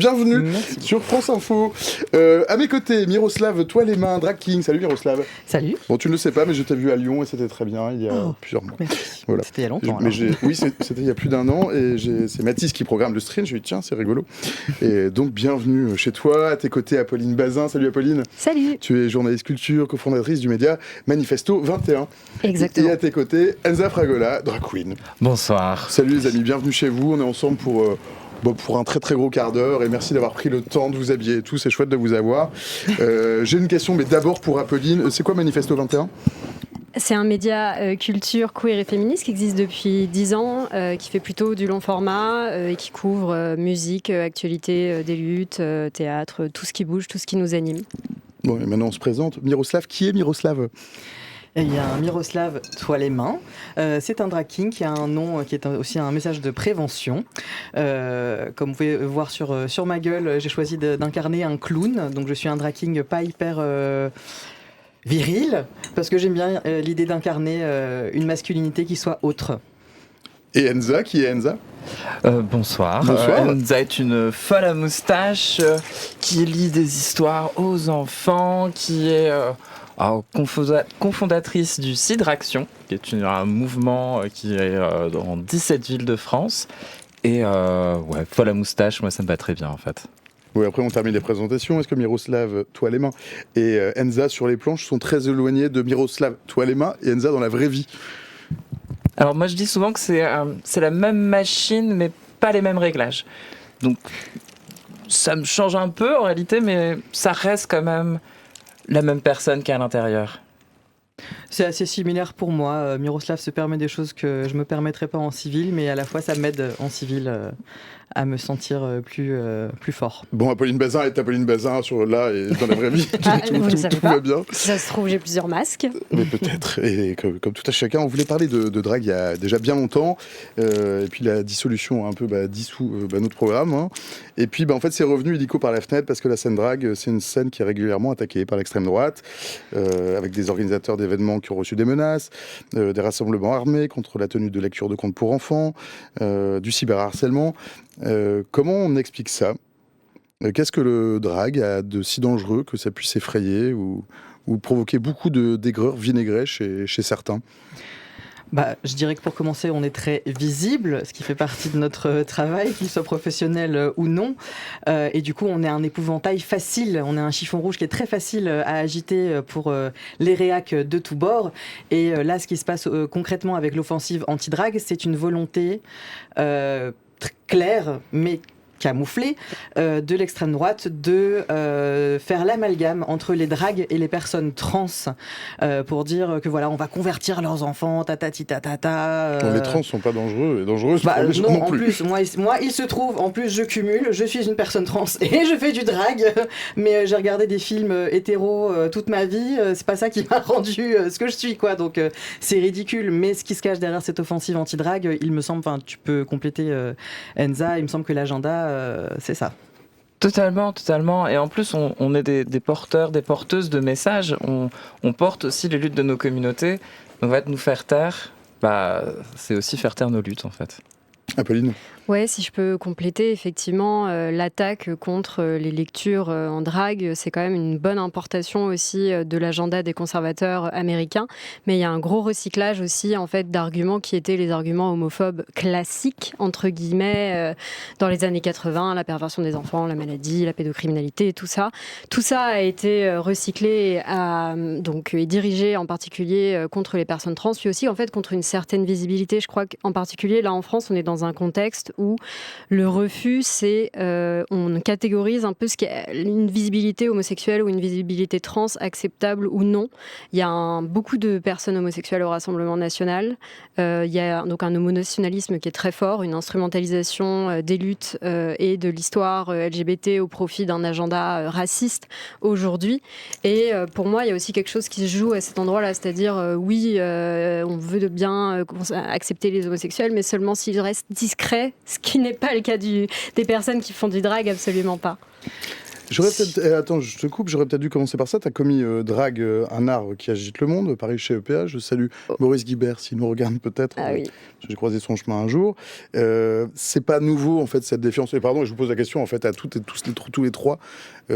bienvenue Merci. sur France Info. À mes côtés, Miroslav Toilemin, drag king. Salut Miroslav. Salut. Bon, tu ne le sais pas, mais je t'ai vu à Lyon et c'était très bien il y a plusieurs mois. Merci. Voilà. C'était il y a longtemps. Mais alors. oui, c'était il y a plus d'un an et c'est Mathis qui programme le stream. Je lui ai dit tiens, c'est rigolo. Et donc bienvenue chez toi. À tes côtés, Apolline Bazin. Salut Apolline. Salut. Tu es journaliste culture, cofondatrice du média Manifesto 21. Exactement. Et à tes côtés, Enza Fragola, drag queen. Bonsoir. Salut les amis, bienvenue chez vous. On est ensemble pour un très très gros quart d'heure et merci d'avoir pris le temps de vous habiller et tout, c'est chouette de vous avoir. J'ai une question, mais d'abord pour Apolline, c'est quoi Manifesto 21 ? C'est un média culture queer et féministe qui existe depuis 10 ans, qui fait plutôt du long format et qui couvre musique, actualité des luttes, théâtre, tout ce qui bouge, tout ce qui nous anime. Bon, et maintenant on se présente. Miroslav, qui est Miroslav ? Il y a un Miroslav Toilemin. C'est un drag king qui a un nom qui est aussi un message de prévention. Comme vous pouvez voir sur ma gueule, j'ai choisi d'incarner un clown. Donc je suis un drag king pas hyper viril, parce que j'aime bien l'idée d'incarner une masculinité qui soit autre. Et Enza, qui est Enza ? Bonsoir. Bonsoir. Enza est une folle à moustache qui lit des histoires aux enfants, qui est cofondatrice du Cidraction, qui est un mouvement qui est dans 17 villes de France. Et folle à moustache, moi ça me va très bien en fait. Oui, après on termine les présentations. Est-ce que Miroslav Toilemin et Enza sur les planches sont très éloignés de Miroslav Toilemin et Enza dans la vraie vie ? Alors moi je dis souvent que c'est la même machine mais pas les mêmes réglages. Donc ça me change un peu en réalité, mais ça reste quand même la même personne qu'à l'intérieur. C'est assez similaire pour moi. Miroslav se permet des choses que je me permettrais pas en civil, mais à la fois ça m'aide en civil à me sentir plus fort. Bon, Apolline Bazin est Apolline Bazin là et dans la vraie vie. Vous ne savez tout pas. va bien. Si ça se trouve, j'ai plusieurs masques. Mais peut-être. Et comme tout à chacun, on voulait parler de drague il y a déjà bien longtemps. Et puis la dissolution a un peu dissout notre programme. Hein. Et puis en fait, c'est revenu illico par la fenêtre parce que la scène drague, c'est une scène qui est régulièrement attaquée par l'extrême droite, avec des organisateurs d'événements qui ont reçu des menaces, des rassemblements armés contre la tenue de lecture de contes pour enfants, du cyberharcèlement. Comment on explique ça ? Qu'est-ce que le drag a de si dangereux que ça puisse effrayer ou provoquer beaucoup d'aigreur vinaigrée chez certains ? Je dirais que pour commencer, on est très visible, ce qui fait partie de notre travail, qu'il soit professionnel ou non. Et du coup, on est un épouvantail facile, on est un chiffon rouge qui est très facile à agiter pour les réacs de tous bords. Et là, ce qui se passe concrètement avec l'offensive anti-drague, c'est une volonté claire, mais camouflée, de l'extrême droite de faire l'amalgame entre les dragues et les personnes trans pour dire que voilà, on va convertir leurs enfants, tatati tatata. Les trans sont pas dangereux et dangereuses non en plus. Moi, il se trouve, en plus, je cumule, je suis une personne trans et je fais du drag, mais j'ai regardé des films hétéros toute ma vie, c'est pas ça qui m'a rendu ce que je suis, quoi. Donc c'est ridicule, mais ce qui se cache derrière cette offensive anti-drag, il me semble, enfin, tu peux compléter Enza, il me semble que l'agenda c'est ça. Totalement. Et en plus, on est des porteurs, des porteuses de messages. On porte aussi les luttes de nos communautés. Donc, en fait, nous faire taire, c'est aussi faire taire nos luttes, en fait. Apolline ? Ouais, si je peux compléter, effectivement, l'attaque contre les lectures en drague, c'est quand même une bonne importation aussi de l'agenda des conservateurs américains. Mais il y a un gros recyclage aussi, en fait, d'arguments qui étaient les arguments homophobes classiques, entre guillemets, dans les années 80, la perversion des enfants, la maladie, la pédocriminalité et tout ça. Tout ça a été recyclé et dirigé en particulier contre les personnes trans, puis aussi, en fait, contre une certaine visibilité. Je crois qu'en particulier, là, en France, on est dans un contexte où le refus, c'est on catégorise un peu ce qu'est une visibilité homosexuelle ou une visibilité trans, acceptable ou non. Il y a beaucoup de personnes homosexuelles au Rassemblement national. Il y a donc un homonationalisme qui est très fort, une instrumentalisation des luttes et de l'histoire LGBT au profit d'un agenda raciste aujourd'hui. Et pour moi, il y a aussi quelque chose qui se joue à cet endroit-là, c'est-à-dire on veut bien accepter les homosexuels, mais seulement s'ils restent discrets, ce qui n'est pas le cas des personnes qui font du drag, absolument pas. Attends, je te coupe, j'aurais peut-être dû commencer par ça. Tu as commis Drague, un art qui agite le monde, pareil chez EPA. Je salue Maurice Guibert, s'il nous regarde peut-être. Ah oui. J'ai croisé son chemin un jour. C'est pas nouveau, en fait, cette défiance. Et pardon, je vous pose la question, en fait, à toutes et tous les trois.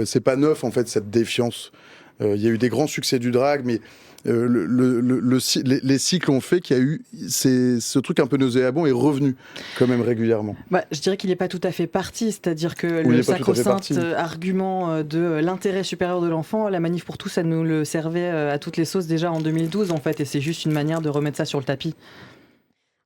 C'est pas neuf, en fait, cette défiance. Il y a eu des grands succès du drag, mais les cycles ont fait qu'il y a eu ce truc un peu nauséabond est revenu quand même régulièrement. Je dirais qu'il n'est pas tout à fait parti, c'est-à-dire que Oui, le sacro-saint argument de l'intérêt supérieur de l'enfant, la manif pour tous, ça nous le servait à toutes les sauces déjà en 2012 en fait, et c'est juste une manière de remettre ça sur le tapis.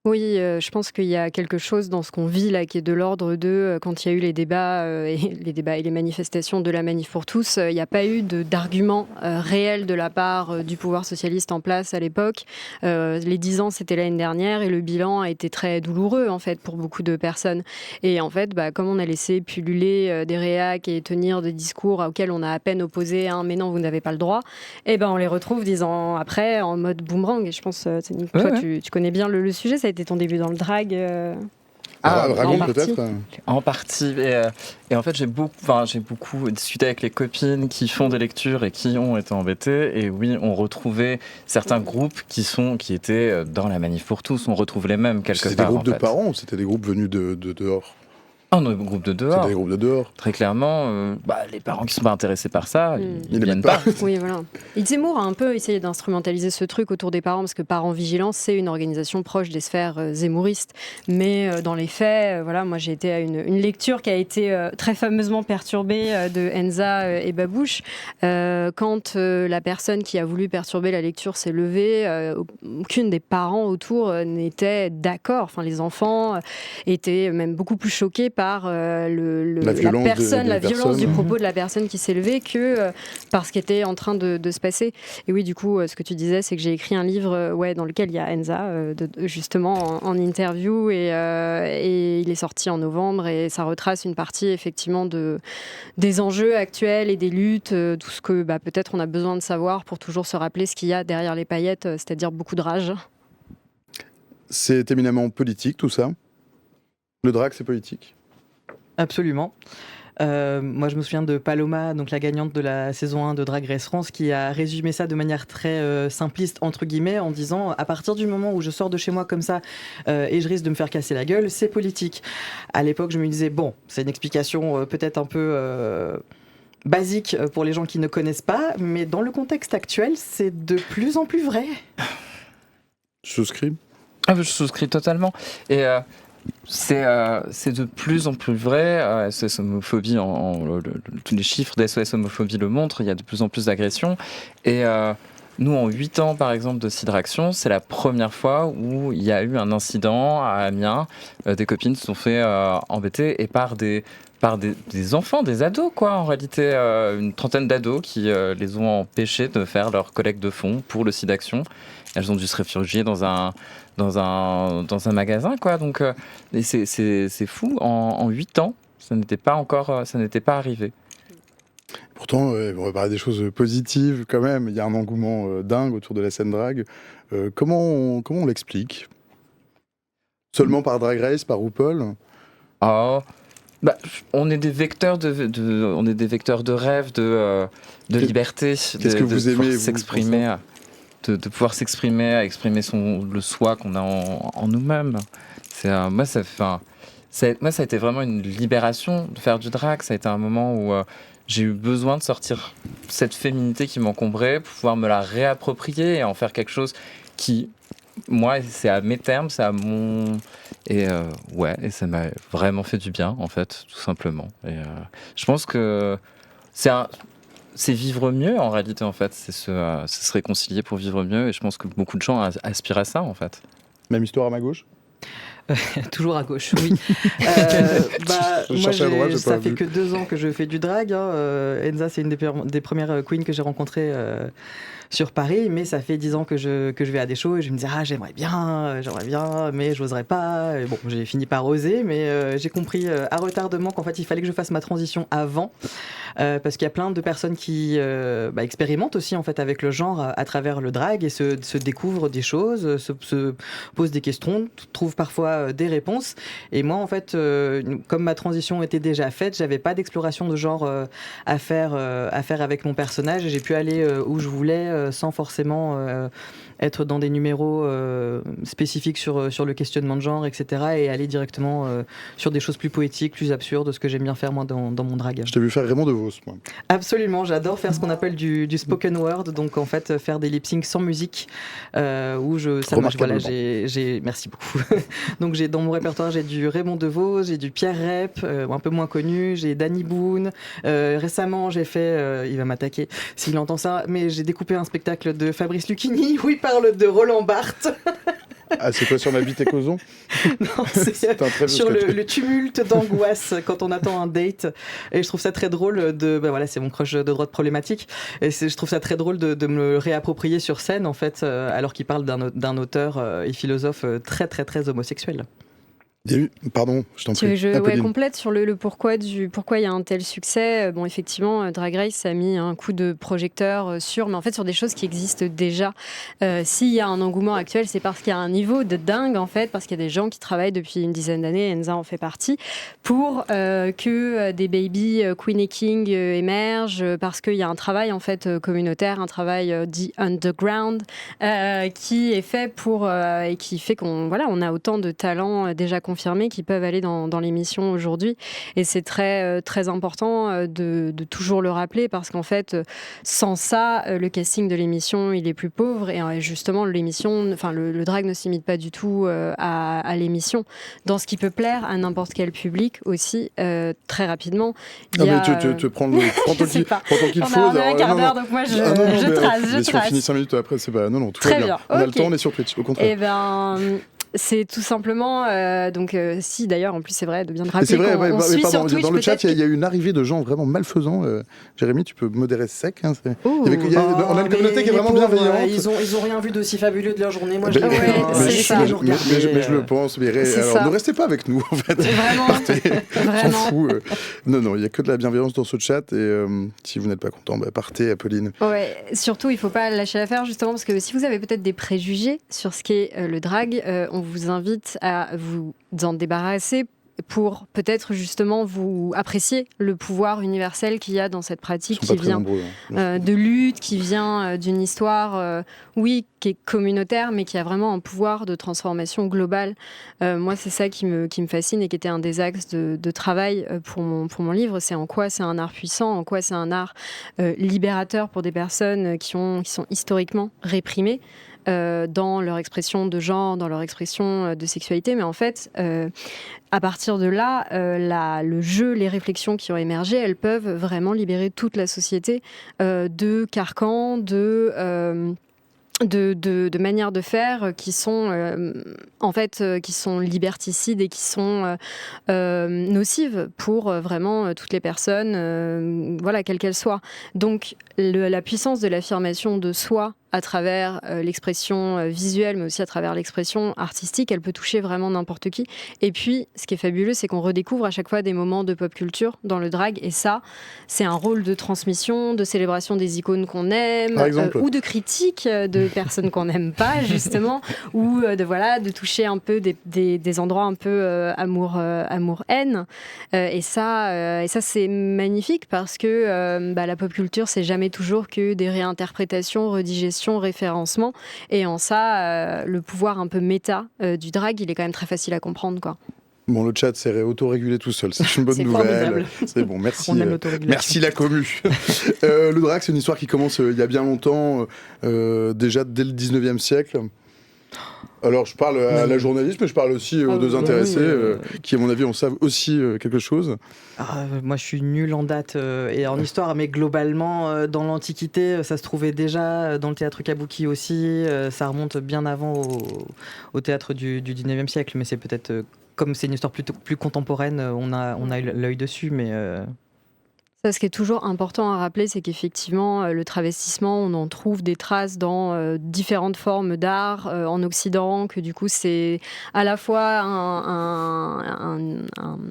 Oui, je pense qu'il y a quelque chose dans ce qu'on vit là qui est de l'ordre de quand il y a eu les débats et les manifestations de la manif pour tous, il n'y a pas eu d'argument réel de la part du pouvoir socialiste en place à l'époque. Les 10 ans, c'était l'année dernière et le bilan a été très douloureux en fait pour beaucoup de personnes. Et en fait, comme on a laissé pulluler des réacs et tenir des discours auxquels on a à peine opposé un mais non, vous n'avez pas le droit, et on les retrouve 10 ans après en mode boomerang. Et je pense, toi, tu connais bien le sujet, ça a été ton début dans le drag Dragon peut-être En partie. Et en fait, j'ai beaucoup discuté avec les copines qui font des lectures et qui ont été embêtées. Et oui, on retrouvait certains groupes qui étaient dans la manif pour tous. On retrouve les mêmes quelque part. C'était des groupes de parents ou c'était des groupes venus de dehors? Nos groupes de dehors. C'était des groupes de dehors. Très clairement, les parents qui ne sont pas intéressés par ça, ils ne viennent pas. Oui, voilà. Et Zemmour a un peu essayé d'instrumentaliser ce truc autour des parents, parce que Parents Vigilants, c'est une organisation proche des sphères zemmouristes. Mais dans les faits, moi j'ai été à une lecture qui a été très fameusement perturbée de Enza et Babouche. Quand la personne qui a voulu perturber la lecture s'est levée, aucune des parents autour n'était d'accord. Enfin, les enfants étaient même beaucoup plus choqués par la violence du propos de la personne qui s'est levée que par ce qui était en train de se passer. Et oui, du coup, ce que tu disais, c'est que j'ai écrit un livre dans lequel il y a Enza, justement en interview, et il est sorti en novembre, et ça retrace une partie effectivement des enjeux actuels et des luttes, tout ce que peut-être on a besoin de savoir pour toujours se rappeler ce qu'il y a derrière les paillettes, c'est-à-dire beaucoup de rage. C'est éminemment politique tout ça. Le drag, c'est politique. Absolument. Moi, je me souviens de Paloma, donc la gagnante de la saison 1 de Drag Race France, qui a résumé ça de manière très simpliste, entre guillemets, en disant « À partir du moment où je sors de chez moi comme ça et je risque de me faire casser la gueule, c'est politique. » À l'époque, je me disais « Bon, c'est une explication peut-être un peu basique pour les gens qui ne connaissent pas, mais dans le contexte actuel, c'est de plus en plus vrai. » Je souscris. Je souscris totalement. Et... C'est de plus en plus vrai. SOS Homophobie, tous les chiffres d'SOS Homophobie le montrent, il y a de plus en plus d'agressions. Et nous, en 8 ans, par exemple, de Cidraction, c'est la première fois où il y a eu un incident à Amiens. Des copines se sont fait embêter et par des enfants, des ados, quoi, en réalité. Une trentaine d'ados qui les ont empêchés de faire leur collecte de fonds pour le Cidaction. Elles ont dû se réfugier dans un magasin, quoi. Donc, c'est fou. En 8 ans, ça n'était pas arrivé. Pourtant, on va parler des choses positives quand même. Il y a un engouement dingue autour de la scène drag. Comment on l'explique? Seulement par Drag Race, par RuPaul? On est des vecteurs de rêve, de liberté, qu'est-ce que vous aimez, s'exprimer. De pouvoir s'exprimer, à exprimer le soi qu'on a en nous-mêmes. Moi, ça a été vraiment une libération de faire du drag. Ça a été un moment où j'ai eu besoin de sortir cette féminité qui m'encombrait, pour pouvoir me la réapproprier et en faire quelque chose qui, moi, c'est à mes termes, c'est à mon... Et ça m'a vraiment fait du bien, en fait, tout simplement. Et je pense que c'est vivre mieux, en réalité, en fait. C'est se réconcilier pour vivre mieux. Et je pense que beaucoup de gens aspirent à ça, en fait. Même histoire à ma gauche? Toujours à gauche, oui. Moi, ça fait que 2 ans que je fais du drag. Enza, c'est une des premières queens que j'ai rencontrées sur Paris, mais ça fait 10 ans que je vais à des shows et je me dis j'aimerais bien, mais j'oserais pas. Et bon, j'ai fini par oser, mais j'ai compris à retardement qu'en fait il fallait que je fasse ma transition avant, parce qu'il y a plein de personnes qui expérimentent aussi en fait avec le genre à travers le drag et se découvrent des choses, se posent des questions, trouvent parfois fois des réponses. Et moi, en fait, comme ma transition était déjà faite, j'avais pas d'exploration de genre à faire avec mon personnage. Et j'ai pu aller où je voulais sans forcément être dans des numéros spécifiques sur le questionnement de genre, etc. et aller directement sur des choses plus poétiques, plus absurdes, ce que j'aime bien faire moi dans mon drag. Je t'ai vu faire Raymond DeVos, moi. Absolument, j'adore faire ce qu'on appelle du spoken word, donc en fait faire des lip syncs sans musique, où merci beaucoup. Donc dans mon répertoire, j'ai du Raymond DeVos, j'ai du Pierre Rep, un peu moins connu, j'ai Danny Boone. Récemment, j'ai fait, il va m'attaquer s'il entend ça, mais j'ai découpé un spectacle de Fabrice Lucchini où il parle de Roland Barthes. Ah, c'est quoi, sur ma bite et Causon? Non, c'est sur le tumulte d'angoisse quand on attend un date. Et je trouve ça très drôle c'est mon crush de droite problématique. Et je trouve ça très drôle de me le réapproprier sur scène, en fait, alors qu'il parle d'un auteur et philosophe très, très, très homosexuel. Pardon, je t'en prie. Je complète sur le pourquoi il y a un tel succès. Bon, effectivement, Drag Race a mis un coup de projecteur mais en fait sur des choses qui existent déjà. S'il y a un engouement actuel, c'est parce qu'il y a un niveau de dingue, en fait, parce qu'il y a des gens qui travaillent depuis une dizaine d'années, Enza en fait partie, pour que des baby Queen et King émergent, parce qu'il y a un travail en fait communautaire, un travail dit underground, qui est fait et qui fait qu'on a autant de talents déjà confirmés qui peuvent aller dans l'émission aujourd'hui. Et c'est très, très important de toujours le rappeler, parce qu'en fait, sans ça, le casting de l'émission, il est plus pauvre. Et justement, le drag ne s'imite pas du tout à l'émission. Dans ce qui peut plaire à n'importe quel public aussi, très rapidement. Mais tu prends ton qu'il faut. On a un quart d'heure, donc moi, je trace. Mais si on finit 5 minutes après, c'est pas... Non, tout va bien. On a le temps, on est sur Twitch, au contraire. Eh ben... C'est tout simplement, si d'ailleurs, en plus c'est vrai de bien le rappeler. C'est vrai, sur Twitch, dans le chat, il y a eu une arrivée de gens vraiment malfaisants. Jérémy, tu peux modérer sec. Hein, on a une communauté qui est vraiment bienveillante. Ils ont rien vu d'aussi fabuleux de leur journée. Moi, mais je le pense. Alors, ne restez pas avec nous, en fait. Vraiment. S'en fout. Non, il y a que de la bienveillance dans ce chat. Et si vous n'êtes pas content, partez, Apolline. Ouais, surtout, il faut pas lâcher l'affaire, justement, parce que si vous avez peut-être des préjugés sur ce qu'est le drag, on vous invite à vous en débarrasser pour peut-être justement vous apprécier le pouvoir universel qu'il y a dans cette pratique qui vient de lutte, qui vient d'une histoire, qui est communautaire, mais qui a vraiment un pouvoir de transformation globale. Moi, c'est ça qui me fascine et qui était un des axes de travail pour mon livre. C'est en quoi c'est un art puissant, en quoi c'est un art libérateur pour des personnes qui sont historiquement réprimées. Dans leur expression de genre, dans leur expression de sexualité. Mais en fait, à partir de là, le jeu, les réflexions qui ont émergé, elles peuvent vraiment libérer toute la société de carcans, de manières de faire qui sont qui sont liberticides et qui sont nocives pour vraiment toutes les personnes, quelles qu'elles soient. Donc la puissance de l'affirmation de soi à travers l'expression visuelle, mais aussi à travers l'expression artistique, elle peut toucher vraiment n'importe qui. Et puis, ce qui est fabuleux, c'est qu'on redécouvre à chaque fois des moments de pop culture dans le drag, et ça, c'est un rôle de transmission, de célébration des icônes qu'on aime, ou de critique de personnes qu'on n'aime pas, justement, ou de toucher un peu des endroits un peu amour-haine. Et ça, c'est magnifique, parce que la pop culture, c'est jamais toujours que des réinterprétations, redigestions, référencement, et en ça le pouvoir un peu méta du drag, il est quand même très facile à comprendre, quoi. Bon, le chat s'est auto-régulé tout seul, c'est une bonne nouvelle. C'est bon, merci. Merci la commu. Le drag, c'est une histoire qui commence il y a bien longtemps, déjà dès le 19e siècle. Alors, je parle à la journaliste, mais je parle aussi aux deux intéressés, qui, à mon avis, en savent aussi quelque chose. Moi, je suis nulle en date et en histoire, mais globalement, dans l'Antiquité, ça se trouvait déjà dans le théâtre kabuki aussi. Ça remonte bien avant au théâtre du 19e siècle, mais c'est peut-être, comme c'est une histoire plus contemporaine, on a eu l'œil dessus, mais... Ça, ce qui est toujours important à rappeler, c'est qu'effectivement, le travestissement, on en trouve des traces dans différentes formes d'art en Occident, que du coup, c'est à la fois un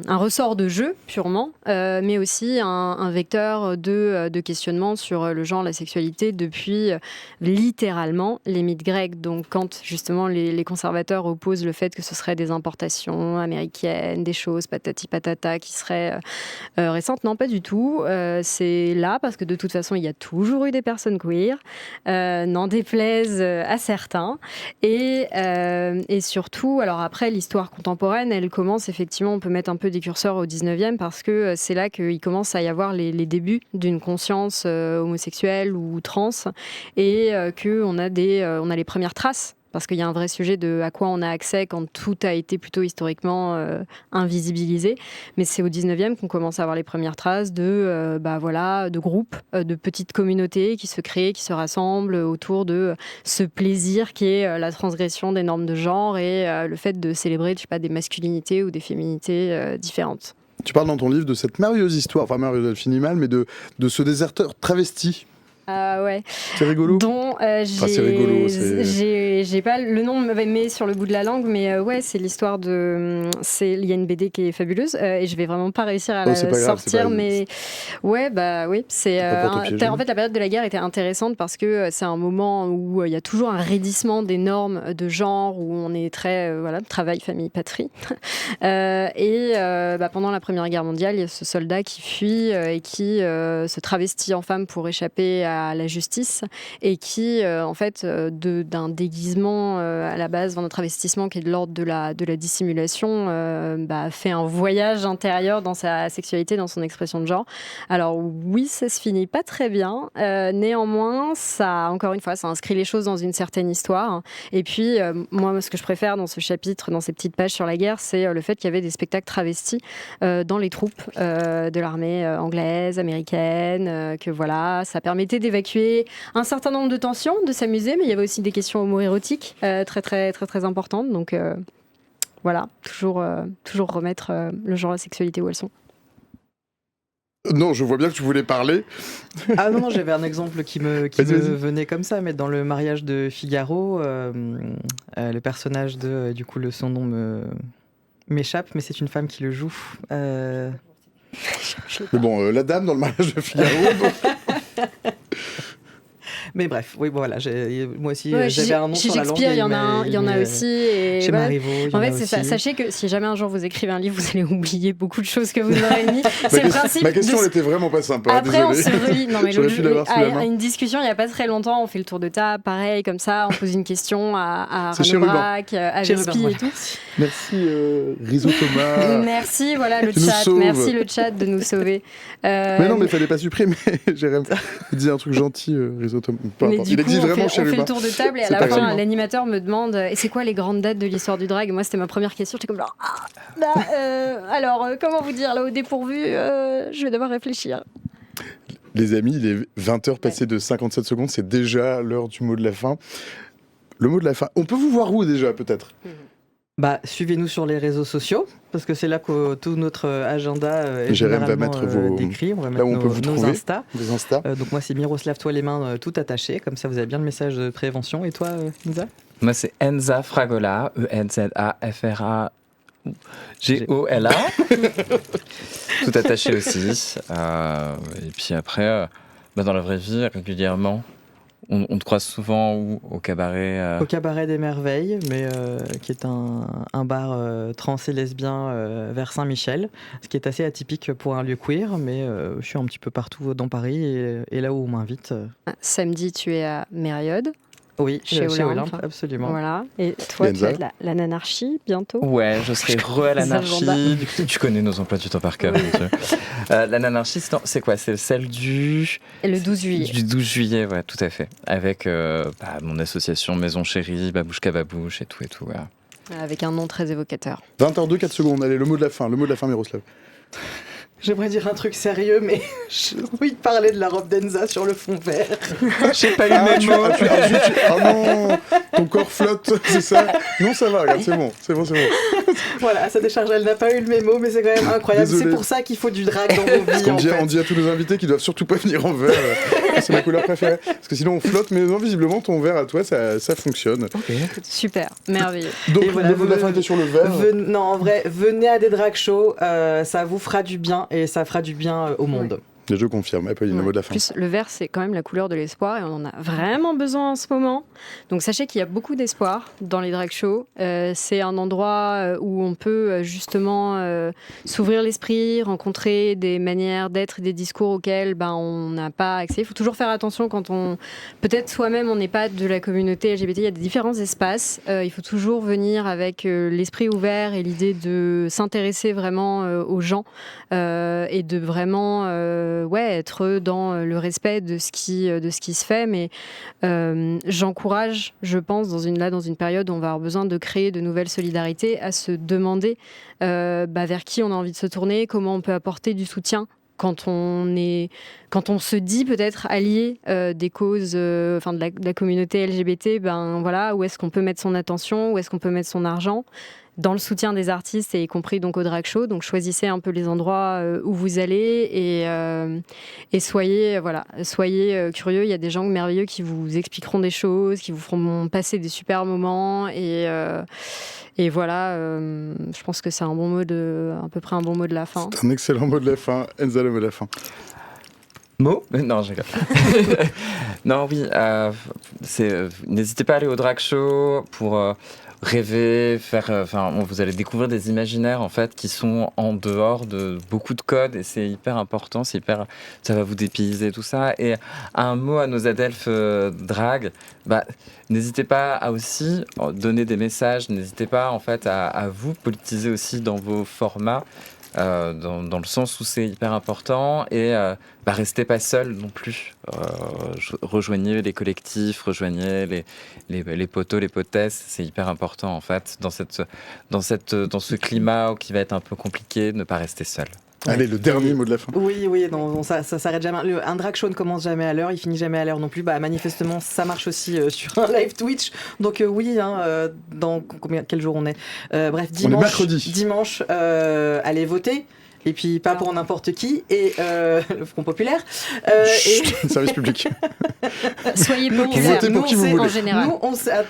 ressort de jeu, purement, mais aussi un vecteur de questionnement sur le genre, la sexualité, depuis littéralement les mythes grecs. Donc, quand justement les conservateurs opposent le fait que ce serait des importations américaines, des choses patati patata qui seraient récentes, non, pas du tout. C'est là parce que de toute façon il y a toujours eu des personnes queer, n'en déplaise à certains, et surtout, alors après l'histoire contemporaine elle commence effectivement, on peut mettre un peu des curseurs au 19e parce que c'est là qu'il commence à y avoir les débuts d'une conscience homosexuelle ou trans, et qu'on a on a les premières traces. Parce qu'il y a un vrai sujet de à quoi on a accès quand tout a été plutôt historiquement invisibilisé. Mais c'est au 19e qu'on commence à avoir les premières traces de groupes, de petites communautés qui se créent, qui se rassemblent autour de ce plaisir qui est la transgression des normes de genre et le fait de célébrer, je sais pas, des masculinités ou des féminités différentes. Tu parles dans ton livre de cette merveilleuse histoire, enfin merveilleuse, elle finit mal, mais de ce déserteur travesti. Ouais. C'est rigolo. Dont c'est rigolo. J'ai pas le nom m'avait mis sur le bout de la langue, mais ouais, c'est l'histoire de. Il y a une BD qui est fabuleuse et je vais vraiment pas réussir à la sortir, mais ouais, bah oui, c'est. En fait, la période de la guerre était intéressante parce que c'est un moment où il y a toujours un raidissement des normes de genre, où on est très travail, famille, patrie. Pendant la Première Guerre mondiale, il y a ce soldat qui fuit et qui se travestit en femme pour échapper à la justice, et qui en fait d'un déguisement à la base, d'un travestissement qui est de l'ordre de la dissimulation, fait un voyage intérieur dans sa sexualité, dans son expression de genre. Alors oui, ça se finit pas très bien, néanmoins ça, encore une fois, ça inscrit les choses dans une certaine histoire. Et puis moi, ce que je préfère dans ce chapitre, dans ces petites pages sur la guerre, c'est le fait qu'il y avait des spectacles travestis dans les troupes de l'armée anglaise, américaine, que voilà, ça permettait d'évacuer un certain nombre de tensions, de s'amuser, mais il y avait aussi des questions homo-érotiques très très très très importantes. Donc voilà, toujours remettre le genre et la sexualité où elles sont. Non, je vois bien que tu voulais parler. Ah non, j'avais un exemple qui me venait comme ça, mais dans le mariage de Figaro, le personnage du coup, son nom m'échappe, mais c'est une femme qui le joue. Mais bon, la dame dans le mariage de Figaro. Mais bref, oui, bon, voilà, moi aussi, j'avais un nom sur la langue. Shakespeare, il y en a aussi. Et chez Marivaux, en fait, c'est ça. Sachez que si jamais un jour vous écrivez un livre, vous allez oublier beaucoup de choses que vous aurez mis. C'est le principe. Ma question n'était vraiment pas sympa. Après, désolé. on se relie. Non, mais à une discussion, il n'y a pas très longtemps, on fait le tour de table, pareil, comme ça, on pose une question à Arnaud Braque, à Vespi et tout. Merci, Rizzo Thomas. Merci, voilà, le chat. Merci, le chat, de nous sauver. Mais non, mais il fallait pas supprimer. Jérém, il disait un truc gentil, Rizzo Thomas. Mais du coup, on fait le tour de table et à la fin, l'animateur me demande et c'est quoi les grandes dates de l'histoire du drag. Moi, c'était ma première question. J'étais comme genre, alors, comment vous dire, là, au dépourvu, je vais devoir réfléchir. Les amis, il est 20h passées de 57 secondes. C'est déjà l'heure du mot de la fin. Le mot de la fin. On peut vous voir où déjà, peut-être ? Suivez-nous sur les réseaux sociaux, parce que c'est là que tout notre agenda est Jérém généralement va mettre décrit. On va mettre là où on peut vous nos trouver, Insta. Vos Insta. Donc moi, c'est Miroslav Toi les mains tout attaché. Comme ça, vous avez bien le message de prévention. Et toi, Enza ? Moi, c'est Enza Fragola, ENZAFRAGOLA. Tout attaché aussi. Et puis après, dans la vraie vie, régulièrement, on te croise souvent au cabaret. Au cabaret des Merveilles, mais qui est un bar trans et lesbien vers Saint-Michel, ce qui est assez atypique pour un lieu queer, mais je suis un petit peu partout dans Paris et là où on m'invite. Samedi, tu es à Mériode. Oui, chez Olympe, absolument. Voilà. Et toi, tu as la nanarchie bientôt ? Ouais, je serai à l'anarchie. Tu connais nos emplois du temps par cœur. La nanarchie, c'est quoi ? C'est celle le 12 juillet. Du 12 juillet, ouais, tout à fait. Avec mon association Maison Chérie, Babouchka Babouche et tout. Voilà. Avec un nom très évocateur. 20h02, 4 secondes. Allez, le mot de la fin, Miroslav. J'aimerais dire un truc sérieux, mais j'ai envie de parler de la robe d'Enza sur le fond vert. J'ai pas eu mes mots. Ah non, ton corps flotte, c'est ça ? Non, ça va, regarde, c'est bon. Voilà, sa décharge, elle n'a pas eu le mémo, mais c'est quand même incroyable. Désolé. C'est pour ça qu'il faut du drag dans vos vies. On dit à tous nos invités qu'ils doivent surtout pas venir en vert. C'est ma couleur préférée. Parce que sinon on flotte, mais non, visiblement ton vert à toi, ça fonctionne. Super, merveilleux. Donc Et voilà, le mot de la fin était sur le vert. Non, en vrai, venez à des drag shows, ça vous fera du bien et ça fera du bien au monde. Je confirme, Apolline, le mot de la fin. En plus, le vert, c'est quand même la couleur de l'espoir et on en a vraiment besoin en ce moment. Donc, sachez qu'il y a beaucoup d'espoir dans les drag shows. C'est un endroit où on peut justement s'ouvrir l'esprit, rencontrer des manières d'être et des discours auxquels on n'a pas accès. Il faut toujours faire attention quand peut-être soi-même, on n'est pas de la communauté LGBT. Il y a des différents espaces. Il faut toujours venir avec l'esprit ouvert et l'idée de s'intéresser vraiment aux gens et de vraiment... être dans le respect de ce qui se fait, mais j'encourage, je pense, dans une période où on va avoir besoin de créer de nouvelles solidarités, à se demander vers qui on a envie de se tourner, comment on peut apporter du soutien quand on se dit peut-être allié des causes, de la communauté LGBT, où est-ce qu'on peut mettre son attention, où est-ce qu'on peut mettre son argent dans le soutien des artistes, et y compris donc au drag show. Donc choisissez un peu les endroits où vous allez et soyez curieux. Il y a des gens merveilleux qui vous expliqueront des choses, qui vous feront passer des super moments et voilà. Je pense que c'est à peu près un bon mot de la fin. C'est un excellent mot de la fin. Enza, le mot de la fin. Mot ? Non, je rigole. Non, oui. N'hésitez pas à aller au drag show pour rêver, vous allez découvrir des imaginaires en fait qui sont en dehors de beaucoup de codes, et c'est hyper important, ça va vous dépayser tout ça. Et un mot à nos adelphes drag, n'hésitez pas à aussi donner des messages, n'hésitez pas en fait à vous politiser aussi dans vos formats. Dans le sens où c'est hyper important, et restez pas seul non plus. Rejoignez les collectifs, rejoignez les potos, les potesses. C'est hyper important en fait dans ce climat qui va être un peu compliqué, de ne pas rester seul. Allez, le dernier mot de la fin. Oui, non, ça s'arrête jamais. Un drag show ne commence jamais à l'heure, il finit jamais à l'heure non plus. Manifestement, ça marche aussi sur un live Twitch. Donc dans quel jour on est dimanche. On est mercredi. Dimanche, allez voter. Et puis pas pour n'importe qui, et le Front Populaire. Service public. Soyez bons, votez pour qui vous voulez. En général. Nous,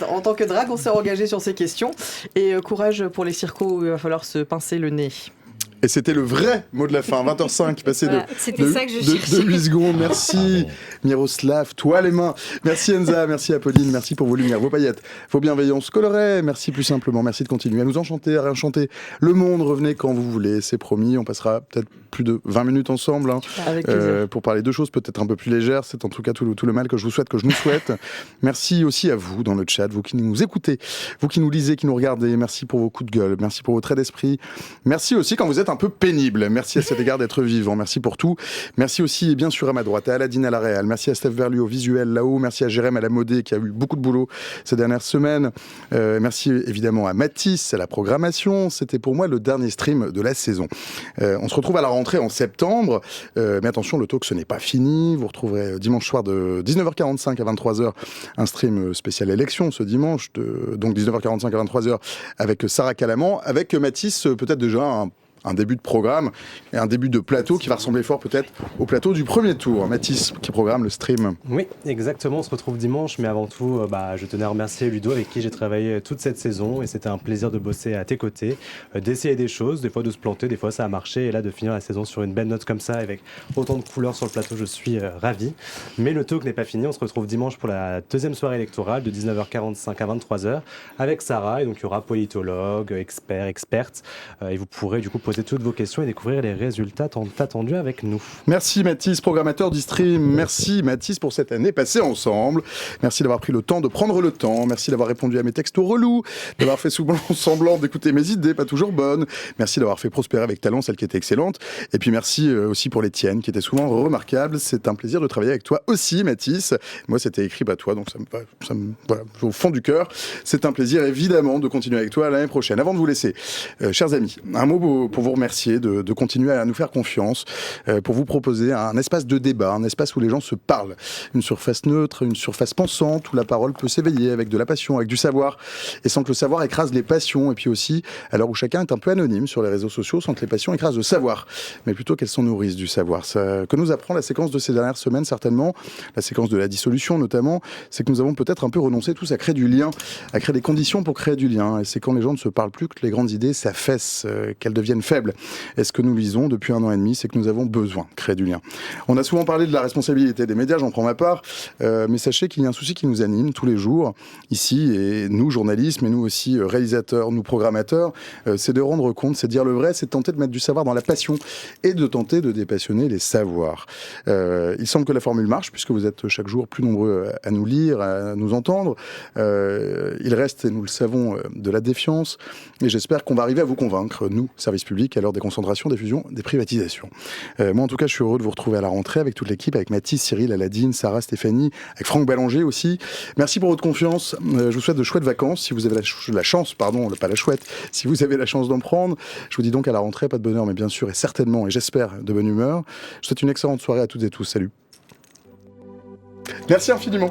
en tant que drag, on s'est engagé sur ces questions. Et courage pour les circos où il va falloir se pincer le nez. Et c'était le vrai mot de la fin, 20h05, passé de 8 secondes. Merci Miroslav, toi les mains. Merci Enza, merci Apolline, merci pour vos lumières, vos paillettes, vos bienveillances colorées. Merci plus simplement, merci de continuer à nous enchanter, à réenchanter le monde. Revenez quand vous voulez, c'est promis. On passera peut-être plus de 20 minutes ensemble pour parler de choses peut-être un peu plus légères. C'est en tout cas tout le mal que je nous souhaite. Merci aussi à vous dans le chat, vous qui nous écoutez, vous qui nous lisez, qui nous regardez. Merci pour vos coups de gueule, merci pour vos traits d'esprit. Merci aussi quand vous êtes un peu pénible. Merci à cet égard d'être vivant. Merci pour tout. Merci aussi, bien sûr, à ma droite, à Aladine à la réal. Merci à Steph Verlu au visuel là-haut. Merci à Jérém à la modé qui a eu beaucoup de boulot ces dernières semaines. Merci évidemment à Mathis à la programmation. C'était pour moi le dernier stream de la saison. On se retrouve à la rentrée en septembre. Mais attention, le talk, ce n'est pas fini. Vous retrouverez dimanche soir de 19h45 à 23h un stream spécial élection ce dimanche. Donc 19h45 à 23h avec Sarah Calaman. Avec Mathis, peut-être déjà un début de programme et un début de plateau qui va ressembler fort peut-être au plateau du premier tour. Mathis qui programme le stream. Oui, exactement, on se retrouve dimanche, mais avant tout, je tenais à remercier Ludo avec qui j'ai travaillé toute cette saison, et c'était un plaisir de bosser à tes côtés, d'essayer des choses, des fois de se planter, des fois ça a marché, et là de finir la saison sur une belle note comme ça, avec autant de couleurs sur le plateau, je suis ravi. Mais le talk n'est pas fini, on se retrouve dimanche pour la deuxième soirée électorale de 19h45 à 23h avec Sarah, et donc il y aura politologue, expertes, et vous pourrez du coup poser toutes vos questions et découvrir les résultats tant attendus avec nous. Merci Mathis, programmateur du stream. Merci Mathis pour cette année passée ensemble. Merci d'avoir pris le temps de prendre le temps. Merci d'avoir répondu à mes textos relous, d'avoir fait semblant d'écouter mes idées pas toujours bonnes. Merci d'avoir fait prospérer avec talent celle qui était excellente. Et puis merci aussi pour les tiennes qui étaient souvent remarquables. C'est un plaisir de travailler avec toi aussi Mathis. Moi c'était écrit toi, donc ça me voilà, au fond du cœur. C'est un plaisir évidemment de continuer avec toi l'année prochaine. Avant de vous laisser, chers amis, un mot pour pour vous remercier de continuer à nous faire confiance, pour vous proposer un espace de débat, un espace où les gens se parlent. Une surface neutre, une surface pensante, où la parole peut s'éveiller avec de la passion, avec du savoir, et sans que le savoir écrase les passions. Et puis aussi, à l'heure où chacun est un peu anonyme sur les réseaux sociaux, sans que les passions écrasent le savoir, mais plutôt qu'elles s'en nourrissent du savoir. Ça, que nous apprend la séquence de ces dernières semaines, certainement, la séquence de la dissolution notamment, c'est que nous avons peut-être un peu renoncé tous à créer du lien, à créer des conditions pour créer du lien. Et c'est quand les gens ne se parlent plus que les grandes idées s'affaissent, qu'elles deviennent faibles. Et ce que nous lisons depuis 1 an et demi, c'est que nous avons besoin de créer du lien. On a souvent parlé de la responsabilité des médias, j'en prends ma part, mais sachez qu'il y a un souci qui nous anime tous les jours, ici, et nous, journalistes, mais nous aussi, réalisateurs, nous, programmateurs, c'est de rendre compte, c'est de dire le vrai, c'est de tenter de mettre du savoir dans la passion et de tenter de dépassionner les savoirs. Il semble que la formule marche, puisque vous êtes chaque jour plus nombreux à nous lire, à nous entendre. Il reste, et nous le savons, de la défiance, et j'espère qu'on va arriver à vous convaincre, nous, services publics, à l'heure des concentrations, des fusions, des privatisations. Moi, en tout cas, je suis heureux de vous retrouver à la rentrée avec toute l'équipe, avec Mathis, Cyril, Aladine, Sarah, Stéphanie, avec Franck Ballanger aussi. Merci pour votre confiance. Je vous souhaite de chouettes vacances, si vous avez la chance, pardon, pas la chouette, si vous avez la chance d'en prendre. Je vous dis donc à la rentrée, pas de bonheur, mais bien sûr, et certainement, et j'espère, de bonne humeur. Je vous souhaite une excellente soirée à toutes et tous. Salut. Merci infiniment.